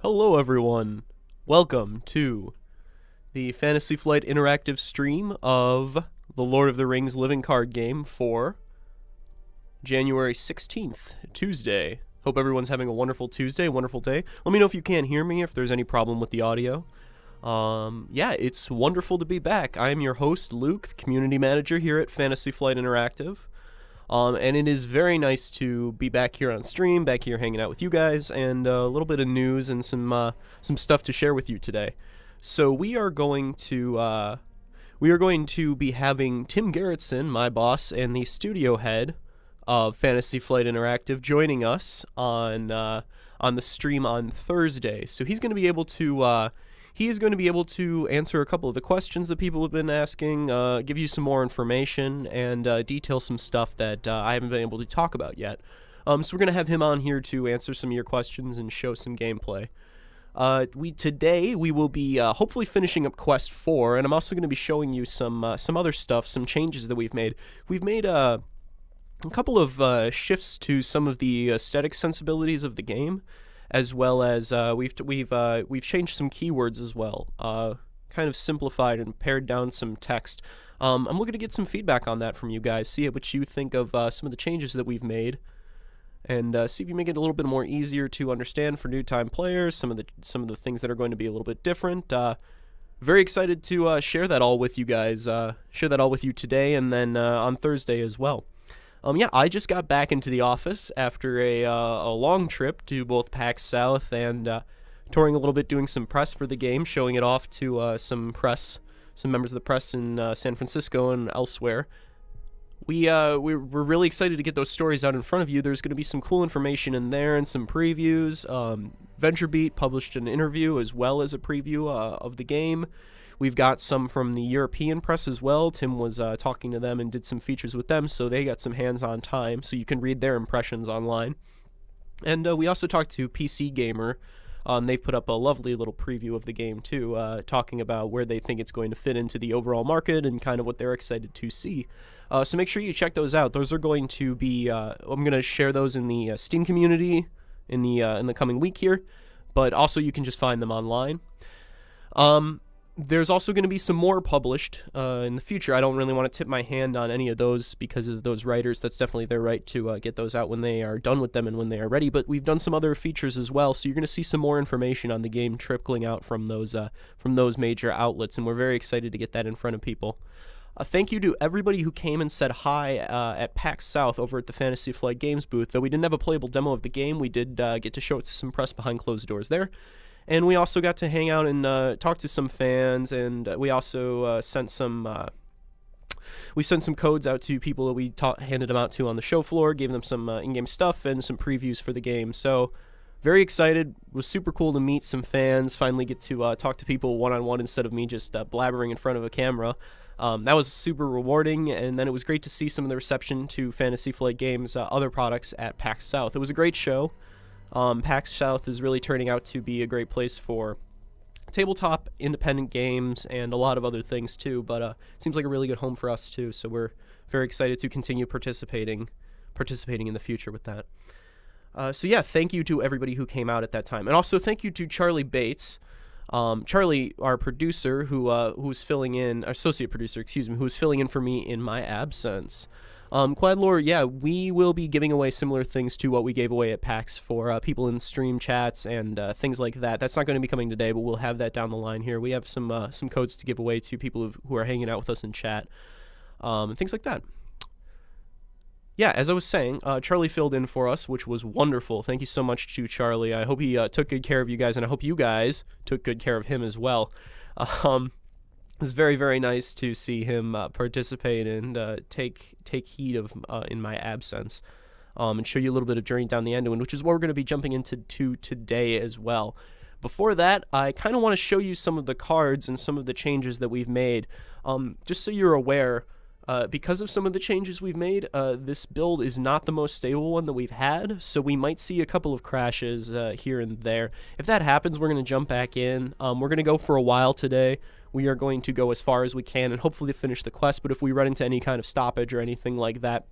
Hello everyone, welcome to the Fantasy Flight interactive stream of the Lord of the Rings living card game for January 16th, Tuesday. Hope everyone's having a wonderful Tuesday, wonderful day. Let me know if you can't hear me, if there's any problem with the audio. Yeah, it's wonderful to be back. I am your host, Luke, community manager here at Fantasy Flight Interactive. And it is very nice to be back here on stream, back here hanging out with you guys, and a little bit of news and some stuff to share with you today. So we are going to be having Tim Gerritsen, my boss and the studio head of Fantasy Flight Interactive, joining us on the stream on Thursday. So he's going to be able to answer a couple of the questions that people have been asking, give you some more information, and detail some stuff that I haven't been able to talk about yet. So we're going to have him on here to answer some of your questions and show some gameplay. Today we will be hopefully finishing up Quest 4, and I'm also going to be showing you some other stuff, some changes that we've made. We've made a couple of shifts to some of the aesthetic sensibilities of the game, as well as we've changed some keywords as well, kind of simplified and pared down some text. I'm looking to get some feedback on that from you guys, see what you think of some of the changes that we've made, and see if you make it a little bit more easier to understand for new-time players. Some of the things that are going to be a little bit different. Very excited to share that all with you guys. Share that all with you today, and then on Thursday as well. Yeah, I just got back into the office after a long trip to both PAX South and touring a little bit, doing some press for the game, showing it off to some members of the press in San Francisco and elsewhere. We're really excited to get those stories out in front of you. There's going to be some cool information in there and some previews. VentureBeat published an interview as well as a preview of the game. We've got some from the European press as well. Tim was talking to them and did some features with them, so they got some hands-on time, so you can read their impressions online. And we also talked to PC Gamer. They've put up a lovely little preview of the game, too, talking about where they think it's going to fit into the overall market and kind of what they're excited to see. So make sure you check those out. Those are going to be... I'm going to share those in the Steam community in the coming week here, but also you can just find them online. There's also going to be some more published in the future. I don't really want to tip my hand on any of those because of those writers. That's definitely their right to get those out when they are done with them and when they are ready. But we've done some other features as well, so you're going to see some more information on the game trickling out from those major outlets, and we're very excited to get that in front of people. Thank you to everybody who came and said hi at PAX South over at the Fantasy Flight Games booth. Though we didn't have a playable demo of the game, we did get to show it to some press behind closed doors there. And we also got to hang out and talk to some fans, and we also sent some codes out to people that we handed them out to on the show floor, gave them some in-game stuff and some previews for the game. So very excited. It was super cool to meet some fans, finally get to talk to people one-on-one instead of me just blabbering in front of a camera. That was super rewarding, and then it was great to see some of the reception to Fantasy Flight Games' other products at PAX South. It was a great show. PAX South is really turning out to be a great place for tabletop, independent games, and a lot of other things too, but it seems like a really good home for us too, so we're very excited to continue participating in the future with that. So yeah, thank you to everybody who came out at that time, and also thank you to Charlie Bates. Charlie, our producer, who's filling in, associate producer, excuse me, who was filling in for me in my absence. Quadlore, yeah, we will be giving away similar things to what we gave away at PAX for people in stream chats and things like that. That's not going to be coming today, but we'll have that down the line here. We have some codes to give away to people who are hanging out with us in chat, and things like that. Yeah, as I was saying, Charlie filled in for us, which was wonderful. Thank you so much to Charlie. I hope he took good care of you guys, and I hope you guys took good care of him as well. It's very, very nice to see him participate and take heed of in my absence, and show you a little bit of Journey Down the Anduin, which is what we're going to be jumping into today as well. Before that, I kind of want to show you some of the cards and some of the changes that we've made, just so you're aware. Because of some of the changes we've made, this build is not the most stable one that we've had, so we might see a couple of crashes here and there. If that happens, we're going to jump back in. We're going to go for a while today. We are going to go as far as we can and hopefully finish the quest, but if we run into any kind of stoppage or anything like that,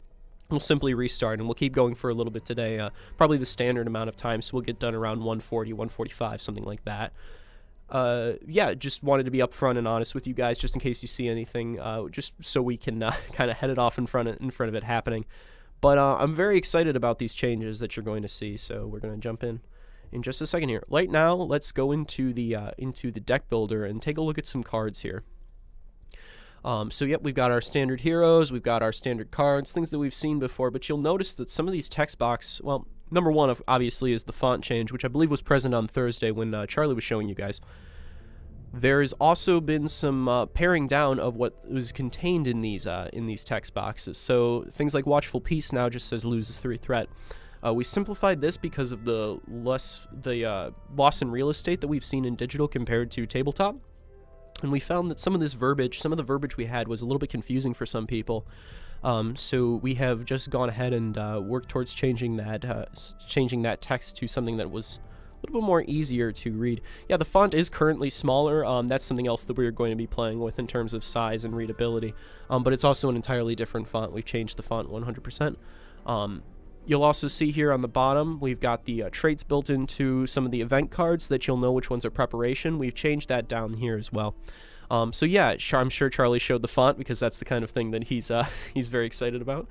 we'll simply restart, and we'll keep going for a little bit today. Probably the standard amount of time, so we'll get done around 1:40, 1:45, something like that. Yeah, just wanted to be upfront and honest with you guys, just in case you see anything, just so we can kind of head it off in front of it happening. But I'm very excited about these changes that you're going to see, so we're going to jump in just a second here. Right now, let's go into the deck builder and take a look at some cards here. So yep, we've got our standard heroes, we've got our standard cards, things that we've seen before, but you'll notice that some of these text box, well, number one, obviously, is the font change, which I believe was present on Thursday when Charlie was showing you guys. There's also been some paring down of what was contained in these text boxes. So things like Watchful Peace now just says loses 3 threat. We simplified this because of the loss in real estate that we've seen in digital compared to tabletop. And we found that some of the verbiage we had was a little bit confusing for some people. So we have just gone ahead and worked towards changing that text to something that was a little bit more easier to read. Yeah, the font is currently smaller. That's something else that we're going to be playing with in terms of size and readability. But it's also an entirely different font. We've changed the font 100%. You'll also see here on the bottom, we've got the traits built into some of the event cards that you'll know which ones are preparation. We've changed that down here as well. So yeah, I'm sure Charlie showed the font because that's the kind of thing that he's very excited about.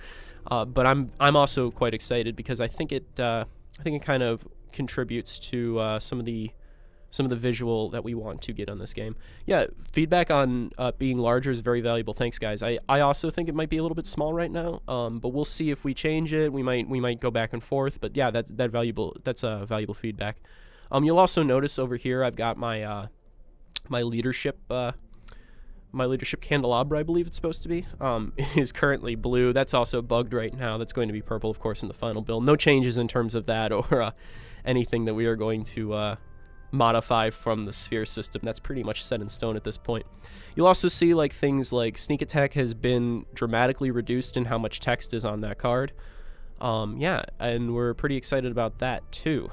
But I'm also quite excited because I think it kind of contributes to some of the visual that we want to get on this game. Yeah, feedback on being larger is very valuable. Thanks, guys. I also think it might be a little bit small right now, but we'll see if we change it. We might go back and forth. But yeah, that's valuable feedback. You'll also notice over here I've got my my leadership candelabra, I believe it's supposed to be, is currently blue. That's also bugged right now. That's going to be purple, of course, in the final build. No changes in terms of that or anything that we are going to modify from the sphere system. That's pretty much set in stone at this point. You'll also see like things like sneak attack has been dramatically reduced in how much text is on that card. Yeah, and we're pretty excited about that too.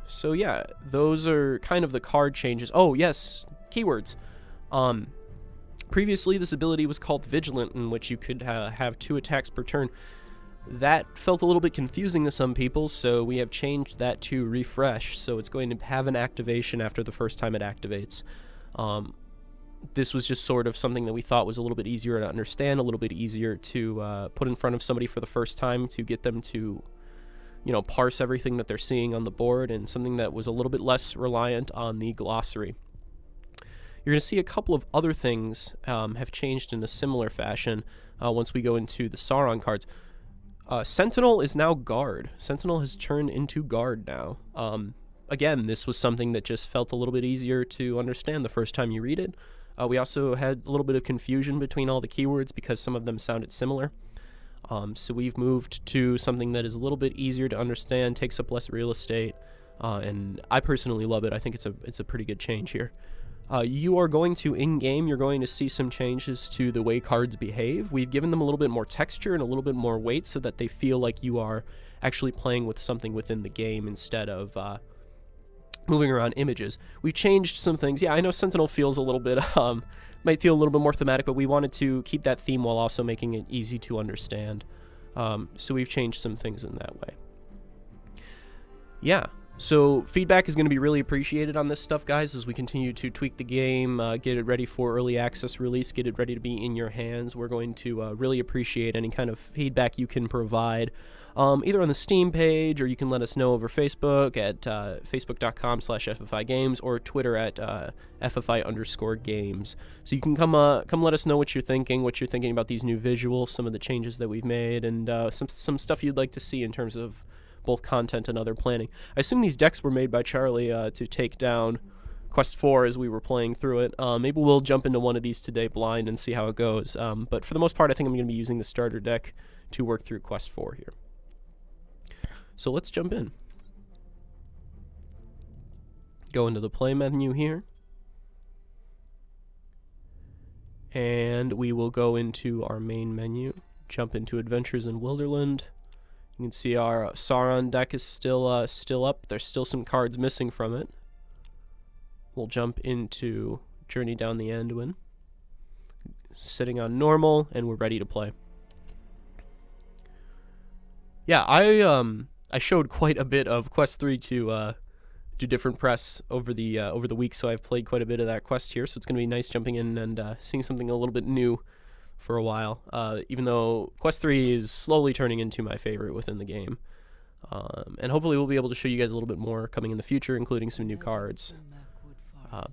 So yeah, those are kind of the card changes. Oh yes, keywords. Previously this ability was called Vigilant, in which you could have 2 attacks per turn. That felt a little bit confusing to some people, so we have changed that to Refresh, so it's going to have an activation after the first time it activates. This was just sort of something that we thought was a little bit easier to understand, a little bit easier to put in front of somebody for the first time to get them to, you know, parse everything that they're seeing on the board, and something that was a little bit less reliant on the glossary. You're going to see a couple of other things have changed in a similar fashion once we go into the Sauron cards. Sentinel is now Guard. Sentinel has turned into Guard now. Again, this was something that just felt a little bit easier to understand the first time you read it. We also had a little bit of confusion between all the keywords because some of them sounded similar. So we've moved to something that is a little bit easier to understand, takes up less real estate, and I personally love it. I think it's a pretty good change here. You are going to, in-game, you're going to see some changes to the way cards behave. We've given them a little bit more texture and a little bit more weight so that they feel like you are actually playing with something within the game instead of moving around images. We've changed some things. Yeah, I know Sentinel feels a little bit, might feel a little bit more thematic, but we wanted to keep that theme while also making it easy to understand. So we've changed some things in that way. Yeah. So feedback is going to be really appreciated on this stuff, guys, as we continue to tweak the game, get it ready for early access release, get it ready to be in your hands. We're going to really appreciate any kind of feedback you can provide, either on the Steam page, or you can let us know over Facebook at facebook.com/FFIGames, or Twitter at FFI_games. So you can come let us know what you're thinking about these new visuals, some of the changes that we've made, and some stuff you'd like to see in terms of both content and other planning. I assume these decks were made by Charlie to take down Quest 4 as we were playing through it. Maybe we'll jump into one of these today blind and see how it goes. But for the most part, I think I'm going to be using the starter deck to work through Quest 4 here. So let's jump in. Go into the play menu here. And we will go into our main menu, jump into Adventures in Wilderland. You can see our Sauron deck is still up. There's still some cards missing from it. We'll jump into Journey Down the Anduin. Sitting on normal, and we're ready to play. Yeah, I showed quite a bit of Quest 3 to do different press over the week, so I've played quite a bit of that quest here. So it's gonna be nice jumping in and seeing something a little bit new for a while. Even though Quest 3 is slowly turning into my favorite within the game. And hopefully we'll be able to show you guys a little bit more coming in the future, including some new cards.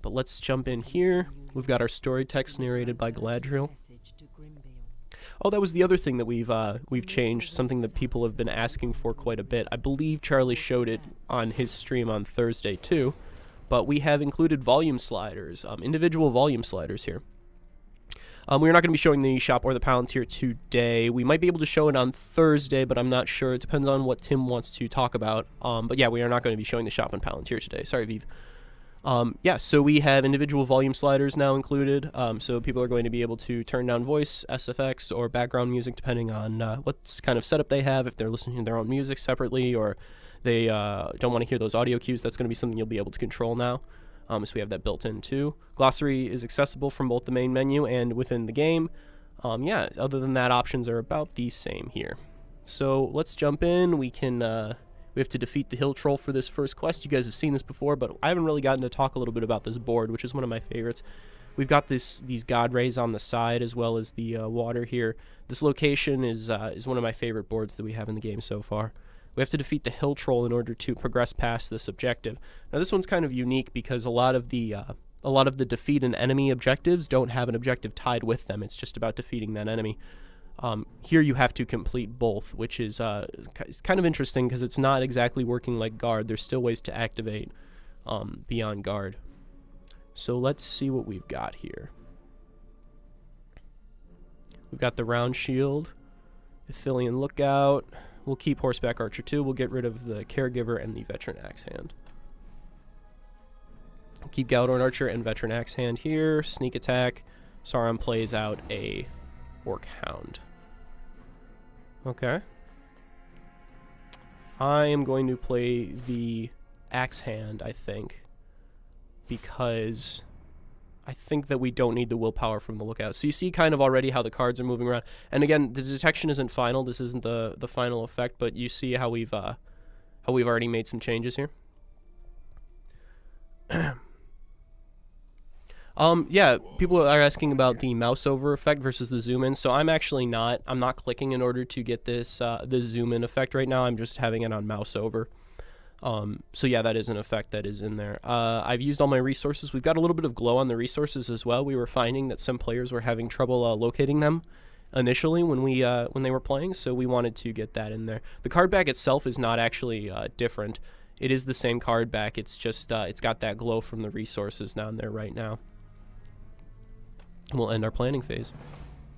But let's jump in here. We've got our story text narrated by Galadriel. Oh, that was the other thing that we've changed, something that people have been asking for quite a bit. I believe Charlie showed it on his stream on Thursday too, but we have included volume sliders, individual volume sliders here. We're not going to be showing the shop or the Palantir today. We might be able to show it on Thursday, but I'm not sure. It depends on what Tim wants to talk about. But yeah, we are not going to be showing the shop and Palantir today. Sorry, Vive. Yeah, so we have individual volume sliders now included. So people are going to be able to turn down voice, SFX, or background music depending on what kind of setup they have. If they're listening to their own music separately, or they don't want to hear those audio cues, that's going to be something you'll be able to control now. So we have that built in too. Glossary is accessible from both the main menu and within the game. Yeah, other than that, options are about the same here. So let's jump in. We have to defeat the hill troll for this first quest. You guys have seen this before, but I haven't really gotten to talk a little bit about this board, which is one of my favorites. We've got these god rays on the side as well as the water here. This location is one of my favorite boards that we have in the game so far. We have to defeat the hill troll in order to progress past this objective. Now this one's kind of unique because a lot of the defeat an enemy objectives don't have an objective tied with them. It's just about defeating that enemy. Here you have to complete both, which is kind of interesting because it's not exactly working like guard. There's still ways to activate beyond guard. So let's see what we've got here. We've got the round shield, Ithilien lookout. We'll keep horseback archer too. We'll get rid of the caregiver and the veteran axe hand. Keep Galadorn archer and veteran axe hand here. Sneak attack. Sauron plays out a orc hound. Okay. I am going to play the axe hand, I think, because I think that we don't need the willpower from the lookout. So you see kind of already how the cards are moving around. And again, the detection isn't final. This isn't the final effect, but you see how we've already made some changes here. Yeah, people are asking about the mouse over effect versus the zoom in. So I'm not clicking in order to get this zoom in effect right now. I'm just having it on mouse over. So yeah, that is an effect that is in there. I've used all my resources. We've got a little bit of glow on the resources as well. We were finding that some players were having trouble locating them initially when they were playing, so we wanted to get that in there. The card back itself is not actually different. It is the same card back. It's just it's got that glow from the resources down there right now. We'll end our planning phase.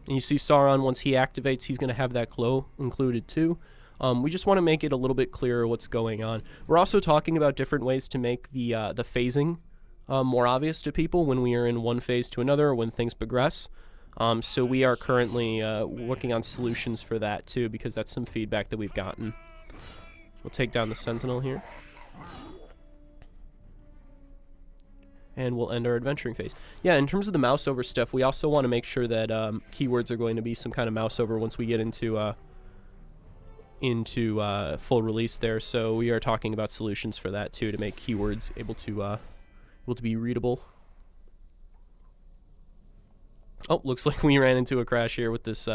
And you see Sauron, once he activates, he's going to have that glow included too. We just want to make it a little bit clearer what's going on. We're also talking about different ways to make the phasing more obvious to people when we are in one phase to another or when things progress. So we are currently working on solutions for that too, because that's some feedback that we've gotten. We'll take down the Sentinel here. And we'll end our adventuring phase. Yeah, in terms of the mouse over stuff, we also want to make sure that keywords are going to be some kind of mouse over once we get into full release there. So we are talking about solutions for that too, to make keywords able to be readable. Oh, looks like we ran into a crash here with this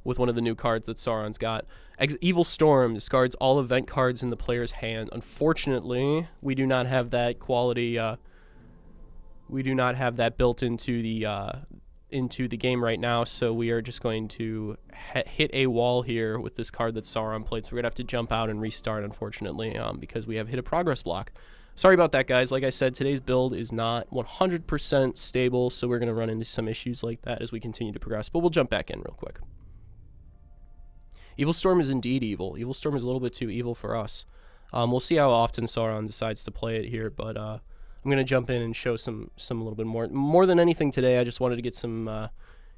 with one of the new cards that Sauron's got. Evil Storm discards all event cards in the player's hand. Unfortunately, we do not have that quality. We do not have that built into the game right now, so we are just going to hit a wall here with this card that Sauron played. So we're gonna have to jump out and restart, unfortunately, because we have hit a progress block. Sorry about that, guys. Like I said, today's build is not 100% stable, so we're gonna run into some issues like that as we continue to progress. But we'll jump back in real quick. Evil Storm is indeed evil. Evil Storm is a little bit too evil for us. We'll see how often Sauron decides to play it here, but I'm going to jump in and show some a little bit more. More than anything today, I just wanted to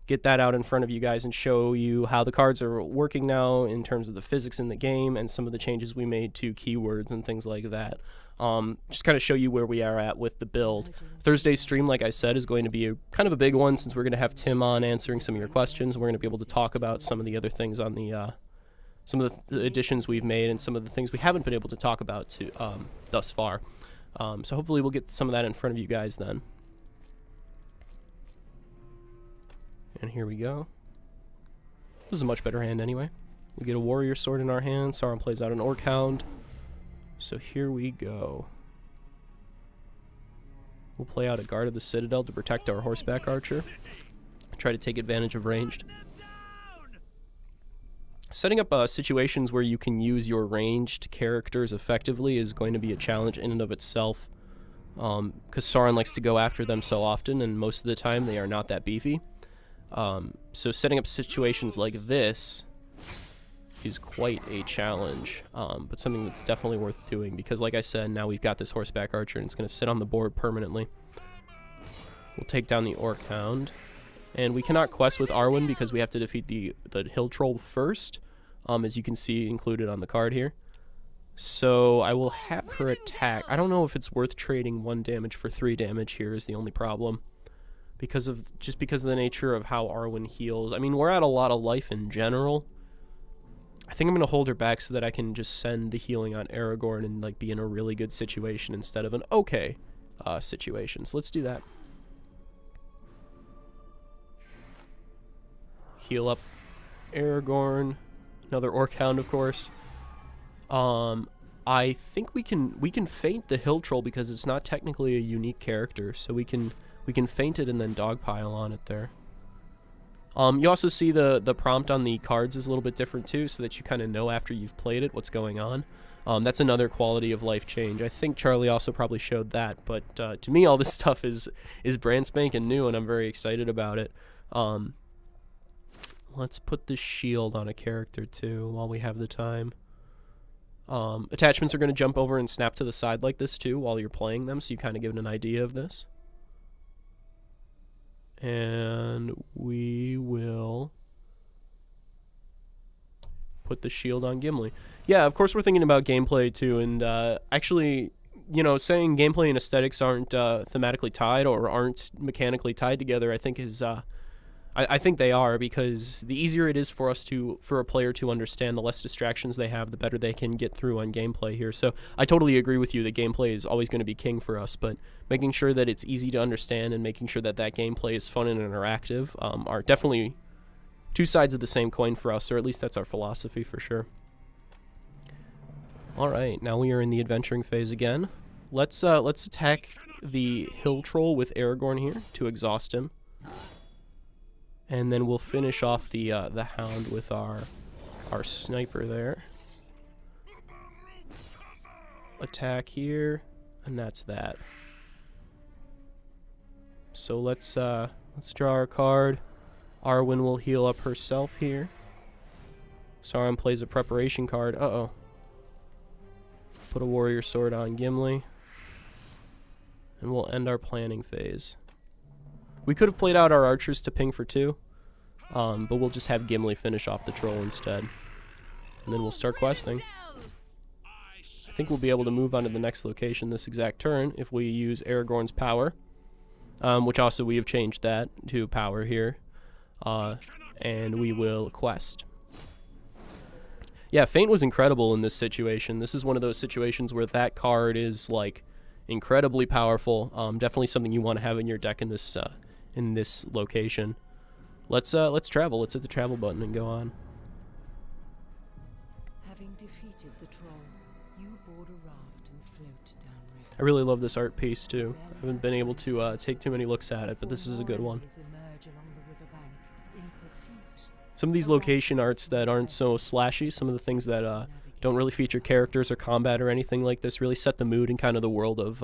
get that out in front of you guys and show you how the cards are working now in terms of the physics in the game and some of the changes we made to keywords and things like that. Just kind of show you where we are at with the build. Thursday's stream, like I said, is going to be kind of a big one since we're going to have Tim on answering some of your questions. We're going to be able to talk about some of the other things on some of the additions we've made and some of the things we haven't been able to talk about thus far. So hopefully we'll get some of that in front of you guys then. And here we go. This is a much better hand anyway. We get a warrior sword in our hand. Sauron plays out an orc hound. So here we go. We'll play out a guard of the citadel to protect our horseback archer. Try to take advantage of ranged. Setting up situations where you can use your ranged characters effectively is going to be a challenge in and of itself. Because Sauron likes to go after them so often, and most of the time they are not that beefy. So setting up situations like this is quite a challenge, but something that's definitely worth doing, because like I said, now we've got this horseback archer and it's going to sit on the board permanently. We'll take down the orc hound, and we cannot quest with Arwen because we have to defeat the hill troll first, as you can see included on the card here. So I will have her attack. I don't know if it's worth trading 1 damage for 3 damage here is the only problem. Because of the nature of how Arwen heals. I mean, we're at a lot of life in general. I think I'm going to hold her back so that I can just send the healing on Aragorn and like be in a really good situation instead of an okay situation. So let's do that. Heal up Aragorn. Another orc hound, of course. I think we can feint the hill troll because it's not technically a unique character, so we can feint it and then dogpile on it there. You also see the prompt on the cards is a little bit different too, so that you kind of know after you've played it what's going on. That's another quality of life change. I think Charlie also probably showed that, but to me all this stuff is brand spanking new, and I'm very excited about it. Let's put the shield on a character too while we have the time. Attachments are going to jump over and snap to the side like this too while you're playing them, so you kind of get an idea of this. And we will put the shield on Gimli. Yeah, of course we're thinking about gameplay too, and actually, you know, saying gameplay and aesthetics aren't thematically tied or aren't mechanically tied together, I think is I think they are, because the easier it is for a player to understand, the less distractions they have, the better they can get through on gameplay here. So I totally agree with you that gameplay is always going to be king for us, but making sure that it's easy to understand and making sure that that gameplay is fun and interactive are definitely two sides of the same coin for us, or at least that's our philosophy for sure. All right, now we are in the adventuring phase again. Let's attack the hill troll with Aragorn here to exhaust him. And then we'll finish off the hound with our sniper there. Attack here, and that's that. So let's draw our card. Arwen will heal up herself here. Sauron plays a preparation card. Uh-oh. Put a warrior sword on Gimli. And we'll end our planning phase. We could have played out our archers to ping for 2, but we'll just have Gimli finish off the troll instead. And then we'll start questing. I think we'll be able to move on to the next location this exact turn if we use Aragorn's power, which also we have changed that to power here. And we will quest. Yeah, Feint was incredible in this situation. This is one of those situations where that card is like incredibly powerful. Definitely something you want to have in your deck in this location. Let's travel. Let's hit the travel button and go on. Having defeated the troll, you board a raft and float downriver. I really love this art piece too. I haven't been able to take too many looks at it, but this is a good one. Some of these location arts that aren't so slashy, some of the things that don't really feature characters or combat or anything like this, really set the mood in kind of the world of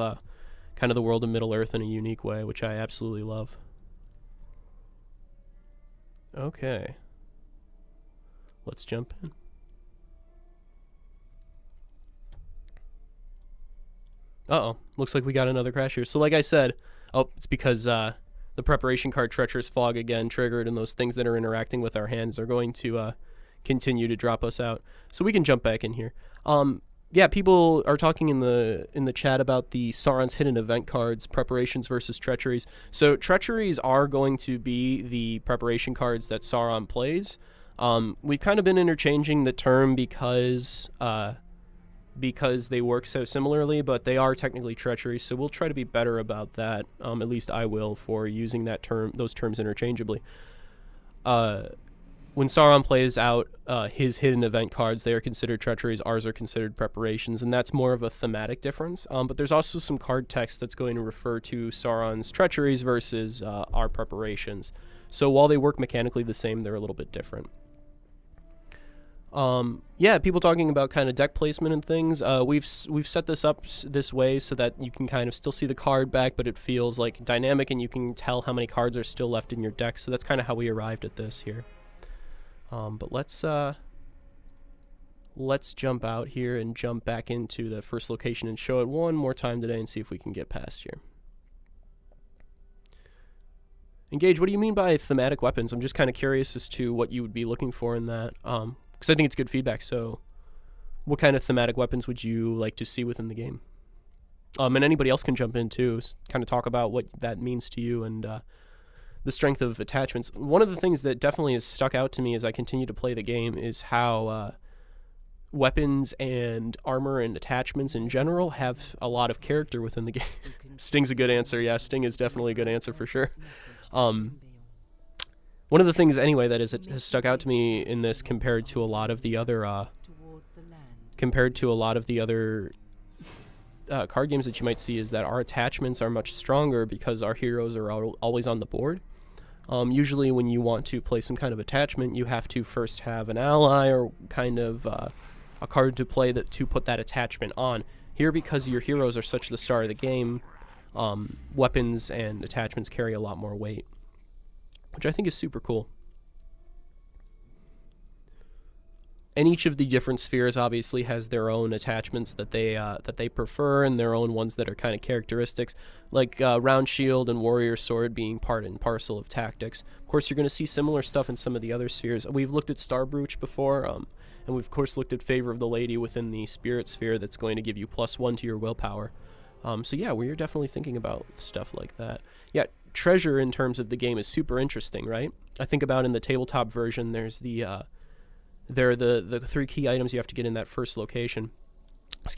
Middle Earth in a unique way, which I absolutely love. Okay, let's jump in. Uh-oh, looks like we got another crash here. So like I said, it's because the preparation card Treacherous Fog again triggered, and those things that are interacting with our hands are going to continue to drop us out. So we can jump back in here. Yeah, people are talking in the chat about the Sauron's hidden event cards, preparations versus treacheries. So treacheries are going to be the preparation cards that Sauron plays. We've kind of been interchanging the term because they work so similarly, but they are technically treachery, so we'll try to be better about that. At least I will, for using those terms interchangeably. When Sauron plays out his hidden event cards, they are considered treacheries. Ours are considered preparations, and that's more of a thematic difference. But there's also some card text that's going to refer to Sauron's treacheries versus our preparations. So while they work mechanically the same, they're a little bit different. Yeah, people talking about kind of deck placement and things. We've set this up this way so that you can kind of still see the card back, but it feels like dynamic, and you can tell how many cards are still left in your deck. So that's kind of how we arrived at this here. But let's jump out here and jump back into the first location and show it one more time today and see if we can get past here. Engage, what do you mean by thematic weapons? I'm just kind of curious as to what you would be looking for in that, because I think it's good feedback. So what kind of thematic weapons would you like to see within the game? And anybody else can jump in too, kind of talk about what that means to you and the strength of attachments. One of the things that definitely has stuck out to me as I continue to play the game is how weapons and armor and attachments in general have a lot of character within the game. Sting's a good answer. Yeah, Sting is definitely a good answer for sure. One of the things anyway that has stuck out to me in this compared to a lot of the other card games that you might see is that our attachments are much stronger because our heroes are always on the board. Usually when you want to play some kind of attachment, you have to first have an ally or kind of a card to play to put that attachment on. Here, because your heroes are such the star of the game, weapons and attachments carry a lot more weight, which I think is super cool. And each of the different spheres obviously has their own attachments that they prefer, and their own ones that are kind of characteristics, like round shield and warrior sword being part and parcel of tactics. Of course, you're going to see similar stuff in some of the other spheres. We've looked at Starbrooch before, and we've of course looked at Favor of the Lady within the spirit sphere that's going to give you +1 to your willpower. So yeah, we're definitely thinking about stuff like that. Yeah, treasure in terms of the game is super interesting, right? I think about in the tabletop version, there's there are the 3 key items you have to get in that first location,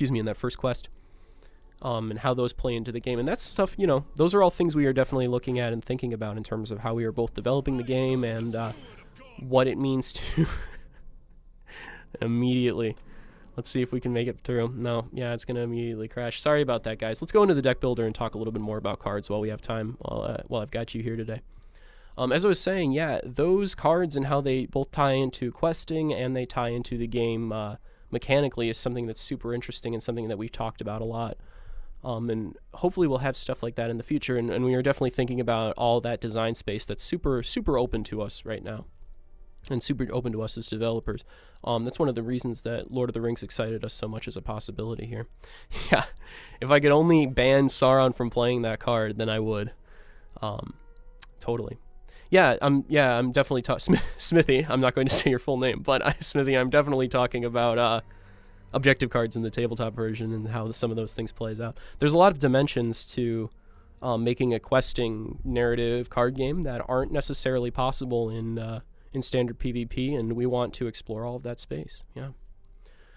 in that first quest, and how those play into the game. And that's stuff, those are all things we are definitely looking at and thinking about in terms of how we are both developing the game and what it means to immediately. Let's see if we can make it through. No, yeah, it's going to immediately crash. Sorry about that, guys. Let's go into the deck builder and talk a little bit more about cards while we have time, while I've got you here today. As I was saying, yeah, those cards and how they both tie into questing and they tie into the game mechanically is something that's super interesting and something that we've talked about a lot. And hopefully we'll have stuff like that in the future, and we are definitely thinking about all that design space that's super, super open to us right now and super open to us as developers. That's one of the reasons that Lord of the Rings excited us so much as a possibility here. Yeah, if I could only ban Sauron from playing that card, then I would. Totally. Yeah, I'm definitely Smithy. I'm not going to say your full name, but Smithy, I'm definitely talking about objective cards in the tabletop version and how some of those things plays out. There's a lot of dimensions to making a questing narrative card game that aren't necessarily possible in standard PvP, and we want to explore all of that space.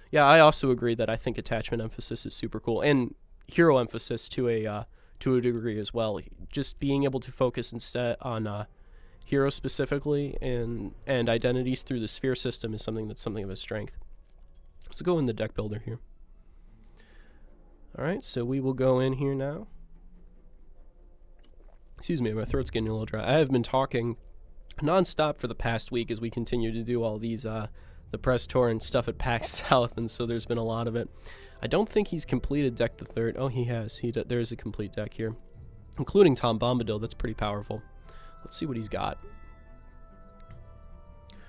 Yeah, I also agree that I think attachment emphasis is super cool, and hero emphasis to a degree as well. Just being able to focus instead on heroes specifically and identities through the sphere system is something of a strength. Let's go in the deck builder here. All right, so we will go in here now. Excuse me, my throat's getting a little dry. I have been talking non-stop for the past week as we continue to do all these the press tour and stuff at PAX South, and so there's been a lot of it. I don't think he's completed deck the third. Oh, he has. There is a complete deck here, including Tom Bombadil. That's pretty powerful. Let's see what he's got.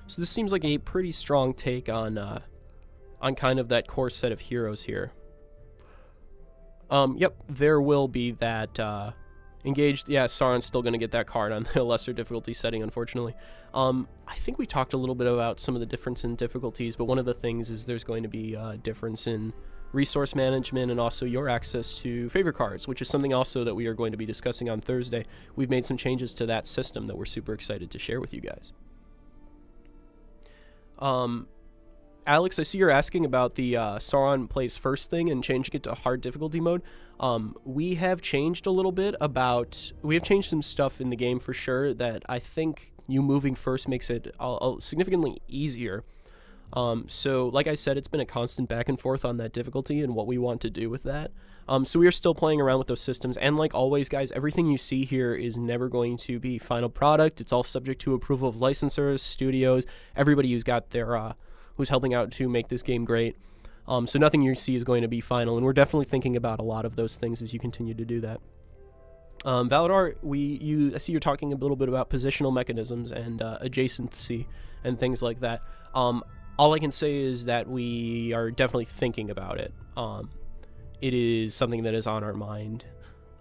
So this seems like a pretty strong take on kind of that core set of heroes here. Yep, there will be that engaged. Yeah, Sauron's still going to get that card on the lesser difficulty setting, unfortunately. I think we talked a little bit about some of the difference in difficulties, but one of the things is there's going to be a difference in resource management and also your access to favor cards, which is something also that we are going to be discussing on Thursday. We've made some changes to that system that we're super excited to share with you guys. Alex, I see you're asking about the Sauron plays first thing and changing it to hard difficulty mode. We have changed a little bit we have changed some stuff in the game for sure that I think you moving first makes it significantly easier. So like I said, it's been a constant back and forth on that difficulty and what we want to do with that. So we are still playing around with those systems, and like always, guys, everything you see here is never going to be final product. It's all subject to approval of licensors, studios, everybody who's got their who's helping out to make this game great. So nothing you see is going to be final, and we're definitely thinking about a lot of those things as you continue to do that. Valadar, I see you're talking a little bit about positional mechanisms and adjacency and things like that. All I can say is that we are definitely thinking about it. It is something that is on our mind.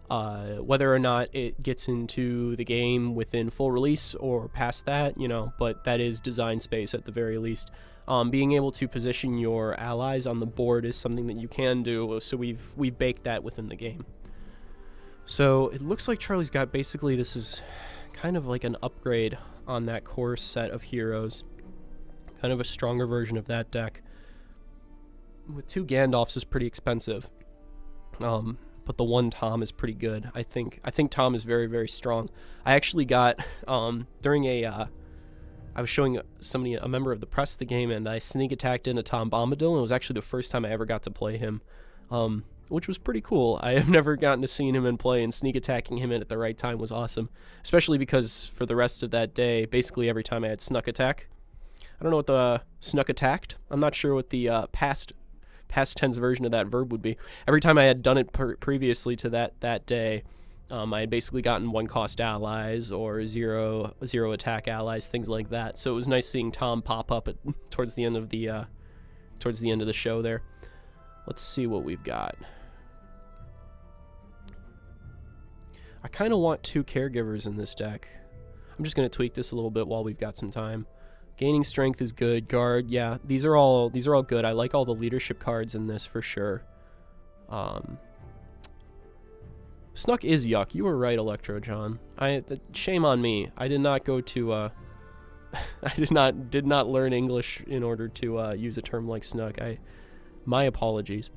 Whether or not it gets into the game within full release or past that, but that is design space at the very least. Being able to position your allies on the board is something that you can do, so we've baked that within the game. So it looks like Charlie's got basically, this is kind of like an upgrade on that core set of heroes. Kind of a stronger version of that deck. With 2 Gandalfs is pretty expensive. But the 1 Tom is pretty good. I think Tom is very, very strong. I actually got during I was showing a member of the press the game, and I sneak attacked into Tom Bombadil, and it was actually the first time I ever got to play him, which was pretty cool. I have never gotten to see him in play, and sneak attacking him at the right time was awesome, especially because for the rest of that day, basically every time I had snuck attack. I don't know what the snuck attacked. I'm not sure what the past tense version of that verb would be. Every time I had done it previously to that day, I had basically gotten 1-cost allies or zero attack allies, things like that. So it was nice seeing Tom pop up towards the end of the show there. Let's see what we've got. I kind of want 2 caregivers in this deck. I'm just going to tweak this a little bit while we've got some time. Gaining strength is good. Guard, yeah, these are all good. I like all the leadership cards in this for sure. Snuck is yuck. You were right, Electro John. Shame on me. I did not go to I did not learn English in order to use a term like snuck. My apologies.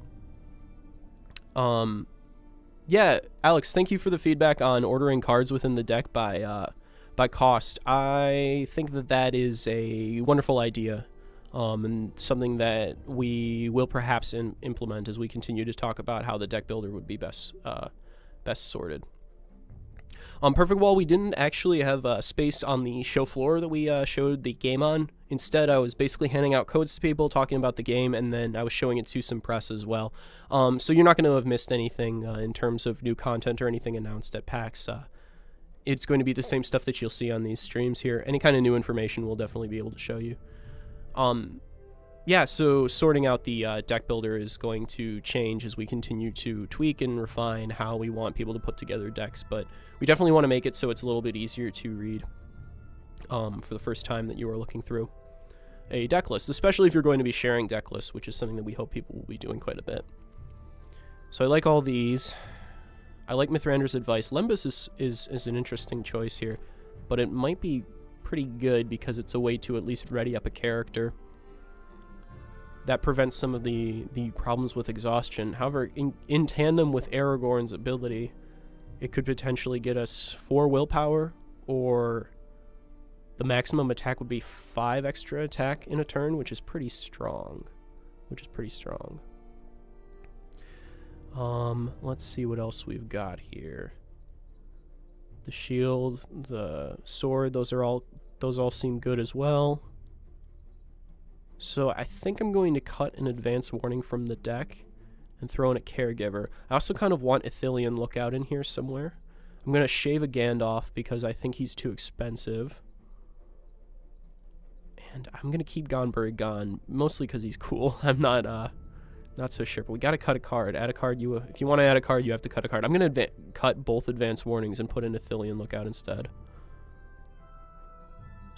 Yeah, Alex, thank you for the feedback on ordering cards within the deck by cost. I think that is a wonderful idea, and something that we will perhaps implement as we continue to talk about how the deck builder would be best sorted. On Perfect Wall, we didn't actually have space on the show floor that we showed the game on. Instead, I was basically handing out codes to people, talking about the game, and then I was showing it to some press as well. So you're not going to have missed anything in terms of new content or anything announced at PAX. It's going to be the same stuff that you'll see on these streams here. Any kind of new information we'll definitely be able to show you. Yeah, so sorting out the deck builder is going to change as we continue to tweak and refine how we want people to put together decks, but we definitely want to make it so it's a little bit easier to read for the first time that you are looking through a deck list, especially if you're going to be sharing deck lists, which is something that we hope people will be doing quite a bit. So I like all these. I like Mithrander's advice. Lembas is an interesting choice here, but it might be pretty good because it's a way to at least ready up a character. That prevents some of the problems with exhaustion. However, in tandem with Aragorn's ability, it could potentially get us 4 willpower, or the maximum attack would be 5 extra attack in a turn, which is pretty strong. Let's see what else we've got here. The shield, the sword, those all seem good as well. So I think I'm going to cut an advance warning from the deck and throw in a caregiver. I also kind of want Ithilien Lookout in here somewhere. I'm going to shave a Gandalf because I think he's too expensive. And I'm going to keep Gonberry gone, mostly because he's cool. I'm not so sure, but we got to cut a card. Add a card. If you want to add a card, you have to cut a card. I'm going to cut both advance warnings and put in Ithilien Lookout instead,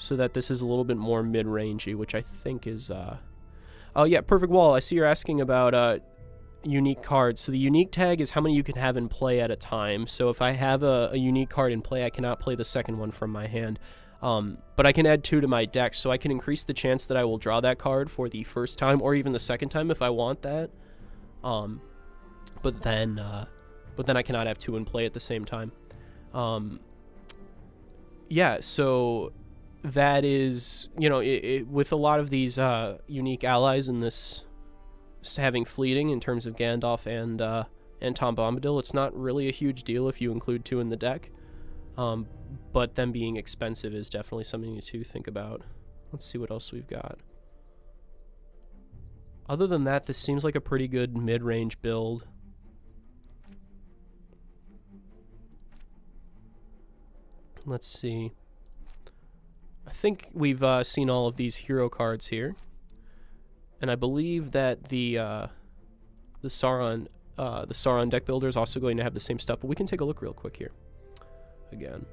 so that this is a little bit more mid-rangey, which I think is... Oh, yeah, Perfect Wall. I see you're asking about unique cards. So the unique tag is how many you can have in play at a time. So if I have a unique card in play, I cannot play the second one from my hand. But I can add 2 to my deck, so I can increase the chance that I will draw that card for the first time or even the second time if I want that. But then I cannot have 2 in play at the same time. Yeah, so that is, you know, with a lot of these unique allies in this having fleeting in terms of Gandalf and Tom Bombadil, it's not really a huge deal if you include 2 in the deck. But them being expensive is definitely something to think about. Let's see what else we've got. Other than that, this seems like a pretty good mid-range build. Let's see. I think we've seen all of these hero cards here. And I believe that the Sauron deck builder is also going to have the same stuff, but we can take a look real quick here. Again.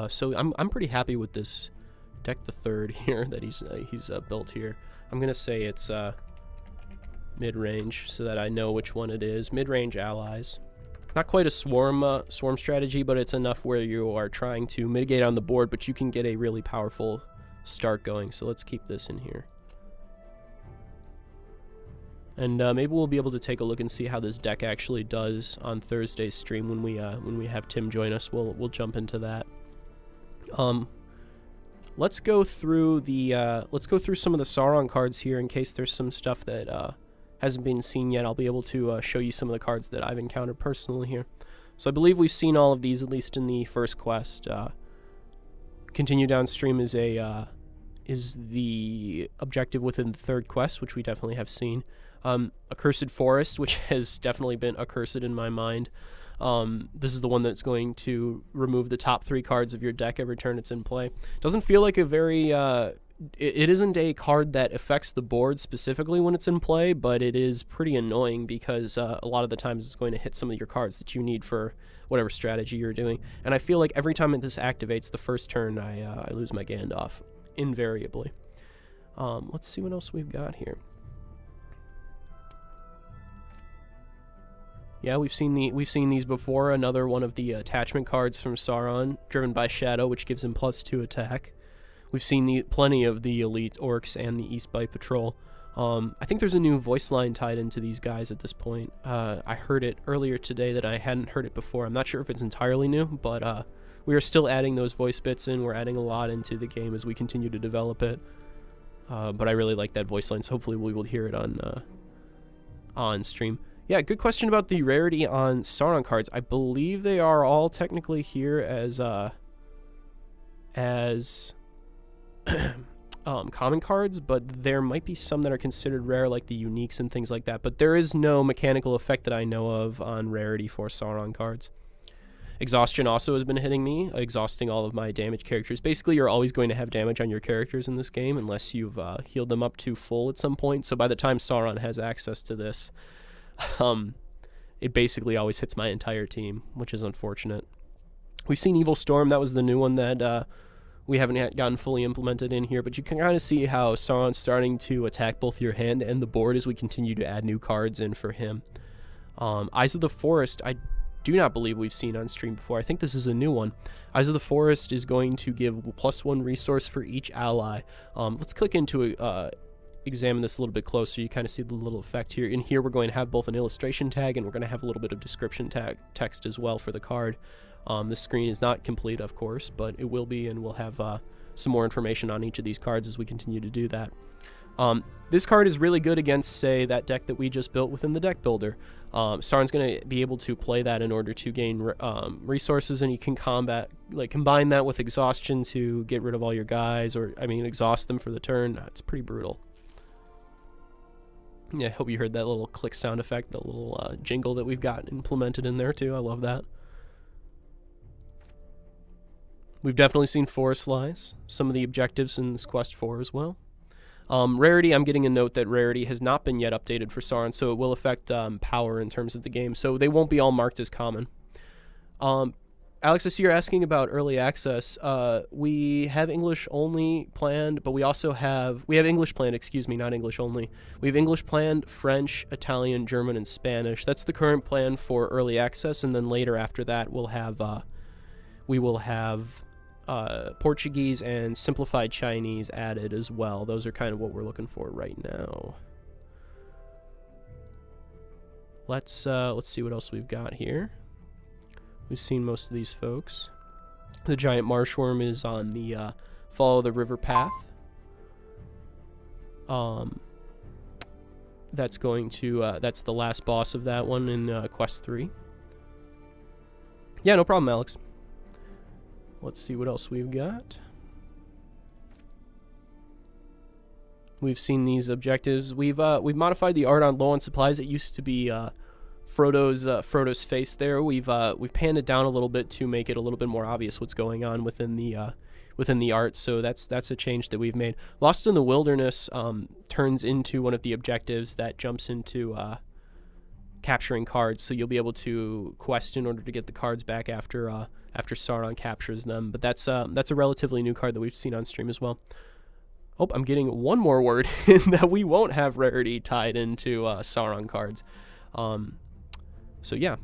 So I'm pretty happy with this deck, the third here that he's built here. I'm gonna say it's mid-range so that I know which one it is. Mid-range allies. Not quite a swarm strategy, but it's enough where you are trying to mitigate on the board, but you can get a really powerful start going. So let's keep this in here. And maybe we'll be able to take a look and see how this deck actually does on Thursday's stream when we have Tim join us. We'll jump into that. Let's go through some of the Sauron cards here in case there's some stuff that hasn't been seen yet. I'll be able to show you some of the cards that I've encountered personally here. So I believe we've seen all of these at least in the first quest. Continue downstream is the objective within the third quest, which we definitely have seen. Accursed Forest, which has definitely been accursed in my mind. This is the one that's going to remove the top 3 cards of your deck every turn it's in play. Doesn't feel like a very... it isn't a card that affects the board specifically when it's in play, but it is pretty annoying because a lot of the times it's going to hit some of your cards that you need for whatever strategy you're doing. And I feel like every time this activates the first turn, I lose my Gandalf, invariably. Let's see what else we've got here. Yeah, we've seen these before. Another one of the attachment cards from Sauron, driven by Shadow, which gives him +2 attack. We've seen plenty of the Elite Orcs and the Eastbite Patrol. I think there's a new voice line tied into these guys at this point. I heard it earlier today that I hadn't heard it before. I'm not sure if it's entirely new, but we are still adding those voice bits in. We're adding a lot into the game as we continue to develop it. But I really like that voice line, so hopefully we will hear it on stream. Yeah, good question about the rarity on Sauron cards. I believe they are all technically here as common cards, but there might be some that are considered rare, like the uniques and things like that. But there is no mechanical effect that I know of on rarity for Sauron cards. Exhaustion also has been hitting me, exhausting all of my damage characters. Basically, you're always going to have damage on your characters in this game unless you've healed them up to full at some point. So by the time Sauron has access to this, it basically always hits my entire team, which is unfortunate. We've seen Evil Storm. That was the new one that we haven't gotten fully implemented in here, but you can kind of see how Sauron's starting to attack both your hand and the board as we continue to add new cards in for him. Eyes of the Forest, I do not believe we've seen on stream before. I think this is a new one. Eyes of the Forest is going to give +1 resource for each ally. Let's click into examine this a little bit closer. You kind of see the little effect here. In here, we're going to have both an illustration tag and we're going to have a little bit of description text as well for the card. This screen is not complete, of course, but it will be, and we'll have some more information on each of these cards as we continue to do that. This card is really good against, say, that deck that we just built within the deck builder. Sauron's going to be able to play that in order to gain resources, and you can combine that with exhaustion to get rid of all your guys, or, I mean, exhaust them for the turn. It's pretty brutal. Yeah, I hope you heard that little click sound effect, the little jingle that we've got implemented in there too. I love that. We've definitely seen Forest Lies, some of the objectives in this Quest 4 as well. Rarity, I'm getting a note that rarity has not been yet updated for Sauron, so it will affect power in terms of the game, so they won't be all marked as common. Alex, I see you're asking about early access. We have English only planned, but we also have English planned, excuse me, not English only. We have English planned, French, Italian, German, and Spanish. That's the current plan for early access, and then later after that we will have Portuguese and simplified Chinese added as well. Those are kind of what we're looking for right now. Let's see what else we've got here. We've seen most of these folks. The giant marshworm is on the follow the river path. That's going to that's the last boss of that one in quest 3. Yeah, no problem, Alex. Let's see what else we've got. We've seen these objectives. We've modified the art on low on supplies. It used to be Frodo's face there. We've panned it down a little bit to make it a little bit more obvious what's going on within the art. So that's a change that we've made. Lost in the Wilderness turns into one of the objectives that jumps into capturing cards. So you'll be able to quest in order to get the cards back after Sauron captures them. But that's a relatively new card that we've seen on stream as well. Oh, I'm getting one more word in that we won't have rarity tied into Sauron cards. So yeah,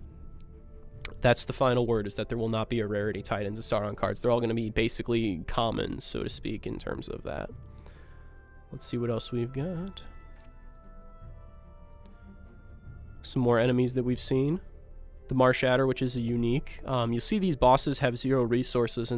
that's the final word, is that there will not be a rarity tied into Sauron cards. They're all going to be basically common, so to speak, in terms of that. Let's see what else we've got. Some more enemies that we've seen. The Marsh Adder, which is a unique. You'll see these bosses have 0 resources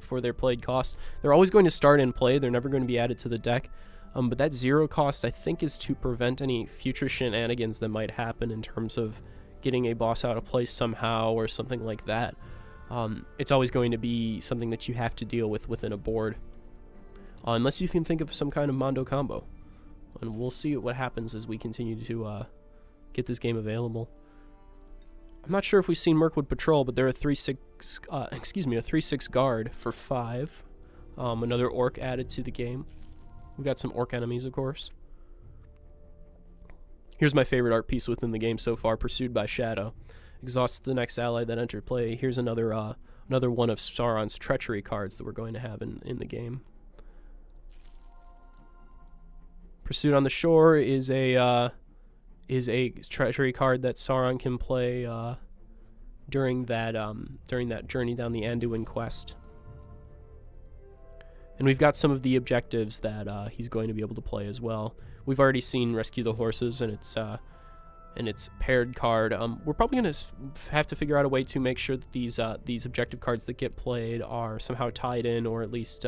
for their played cost. They're always going to start in play. They're never going to be added to the deck. But that 0 cost, I think, is to prevent any future shenanigans that might happen in terms of getting a boss out of place somehow or something like that. It's always going to be something that you have to deal with within a board. Unless you can think of some kind of Mondo combo. And we'll see what happens as we continue to get this game available. I'm not sure if we've seen Mirkwood Patrol, but they're a 3/6 guard for 5. Another orc added to the game. We've got some orc enemies, of course. Here's my favorite art piece within the game so far, Pursued by Shadow. Exhausts the next ally that entered play. Here's another one of Sauron's treachery cards that we're going to have in the game. Pursuit on the Shore is a treachery card that Sauron can play during that journey down the Anduin quest. And we've got some of the objectives that he's going to be able to play as well. We've already seen Rescue the Horses and its paired card. We're probably going to have to figure out a way to make sure that these objective cards that get played are somehow tied in, or at least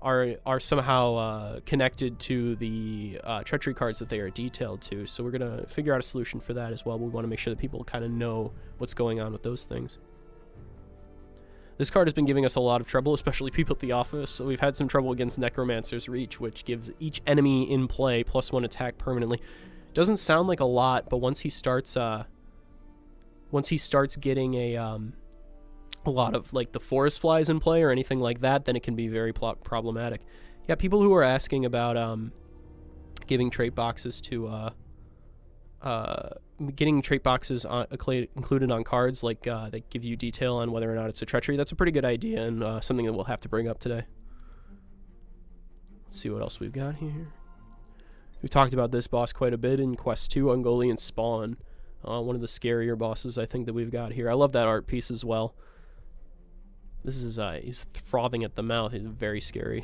are somehow connected to the treachery cards that they are detailed to. So we're going to figure out a solution for that as well. We want to make sure that people kind of know what's going on with those things. This card has been giving us a lot of trouble, especially people at the office. So we've had some trouble against Necromancer's Reach, which gives each enemy in play +1 attack permanently. Doesn't sound like a lot, but once he starts getting a lot of like the forest flies in play or anything like that, then it can be very problematic. Yeah, people who are asking about giving trait boxes to getting trait boxes included on cards, like that give you detail on whether or not it's a treachery. That's a pretty good idea, and something that we'll have to bring up today. Let's see what else we've got here. We've talked about this boss quite a bit in Quest 2, Ungoliant Spawn. One of the scarier bosses I think that we've got here. I love that art piece as well. This is he's frothing at the mouth. He's very scary.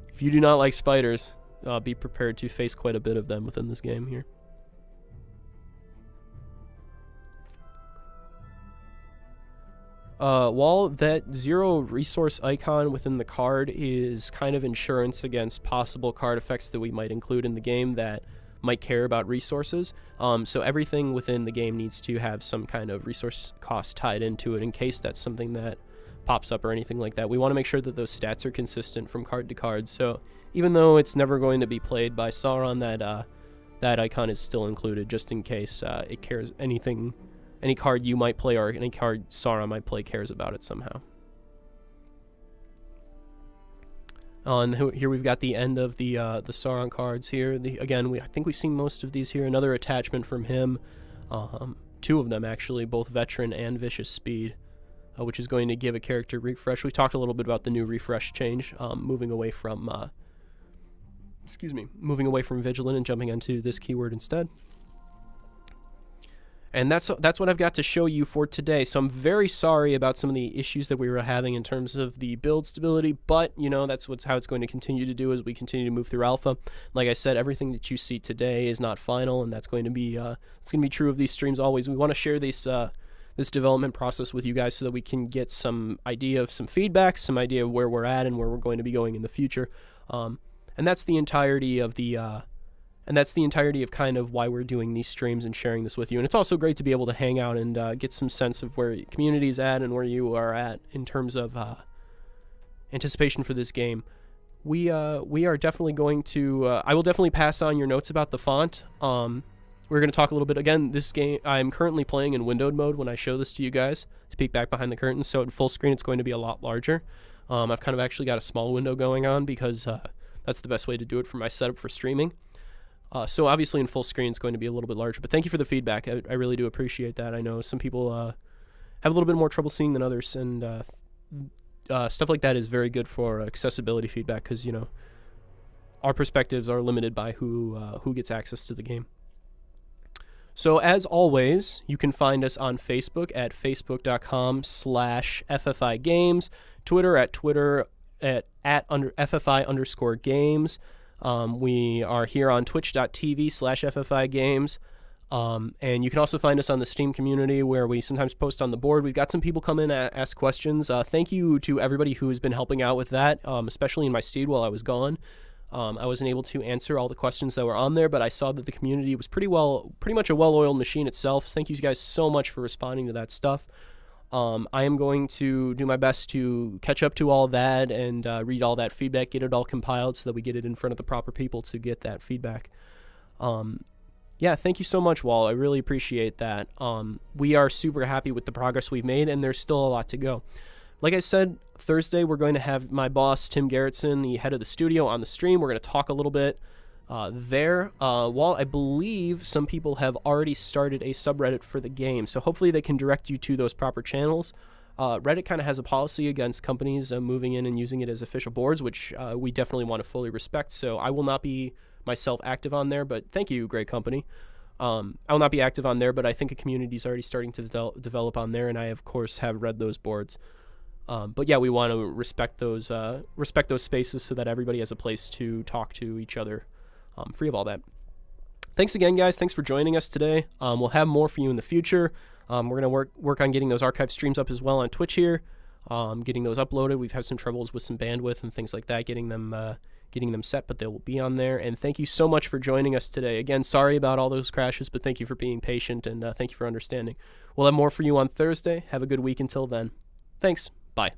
If you do not like spiders, be prepared to face quite a bit of them within this game here. While that 0 resource icon within the card is kind of insurance against possible card effects that we might include in the game that might care about resources, so everything within the game needs to have some kind of resource cost tied into it in case that's something that pops up or anything like that. We want to make sure that those stats are consistent from card to card, so even though it's never going to be played by Sauron, that icon is still included just in case it cares any card you might play or any card Sauron might play cares about it somehow. And here we've got the end of the Sauron cards here. Again, I think we've seen most of these here. Another attachment from him, 2 of them actually, both Veteran and Vicious Speed, which is going to give a character refresh. We talked a little bit about the new refresh change, moving away from Vigilant and jumping onto this keyword instead. And that's what I've got to show you for today. So I'm very sorry about some of the issues that we were having in terms of the build stability, but that's how it's going to continue to do as we continue to move through alpha. Like I said, everything that you see today is not final, and that's going to be true of these streams always. We want to share this development process with you guys so that we can get some idea of some feedback, some idea of where we're at and where we're going to be going in the future. And that's the entirety of kind of why we're doing these streams and sharing this with you. And it's also great to be able to hang out and get some sense of where the community's at and where you are at in terms of anticipation for this game. We are definitely going to... I will definitely pass on your notes about the font. We're going to talk a little bit. Again, this game, I'm currently playing in windowed mode when I show this to you guys to peek back behind the curtain. So in full screen, it's going to be a lot larger. I've kind of actually got a small window going on because that's the best way to do it for my setup for streaming. So obviously in full screen it's going to be a little bit larger, but thank you for the feedback. I really do appreciate that. I know some people have a little bit more trouble seeing than others, and stuff like that is very good for accessibility feedback because, our perspectives are limited by who gets access to the game. So as always, you can find us on Facebook at facebook.com/FFI Games, Twitter at FFI_games. We are here on twitch.tv/FFI Games. And you can also find us on the Steam community where we sometimes post on the board. We've got some people come in and ask questions. Thank you to everybody who has been helping out with that, especially in my steed while I was gone. I wasn't able to answer all the questions that were on there, but I saw that the community was pretty much a well-oiled machine itself. Thank you guys so much for responding to that stuff. I am going to do my best to catch up to all that and read all that feedback, get it all compiled so that we get it in front of the proper people to get that feedback. Yeah, thank you so much, Wall. I really appreciate that. We are super happy with the progress we've made, and there's still a lot to go. Like I said, Thursday we're going to have my boss, Tim Gerritsen, the head of the studio, on the stream. We're going to talk a little bit there. While I believe some people have already started a subreddit for the game, so hopefully they can direct you to those proper channels. Reddit kind of has a policy against companies moving in and using it as official boards, which we definitely want to fully respect, so I will not be myself active on there, but thank you, great company. I will not be active on there, but I think a community is already starting to develop on there, and I, of course, have read those boards. But yeah, we want to respect those spaces so that everybody has a place to talk to each other, free of all that. Thanks again, guys. Thanks for joining us today. We'll have more for you in the future. We're going to work on getting those archive streams up as well on Twitch here, getting those uploaded. We've had some troubles with some bandwidth and things like that, getting them set, but they will be on there. And thank you so much for joining us today. Again, sorry about all those crashes, but thank you for being patient, and thank you for understanding. We'll have more for you on Thursday. Have a good week until then. Thanks. Bye.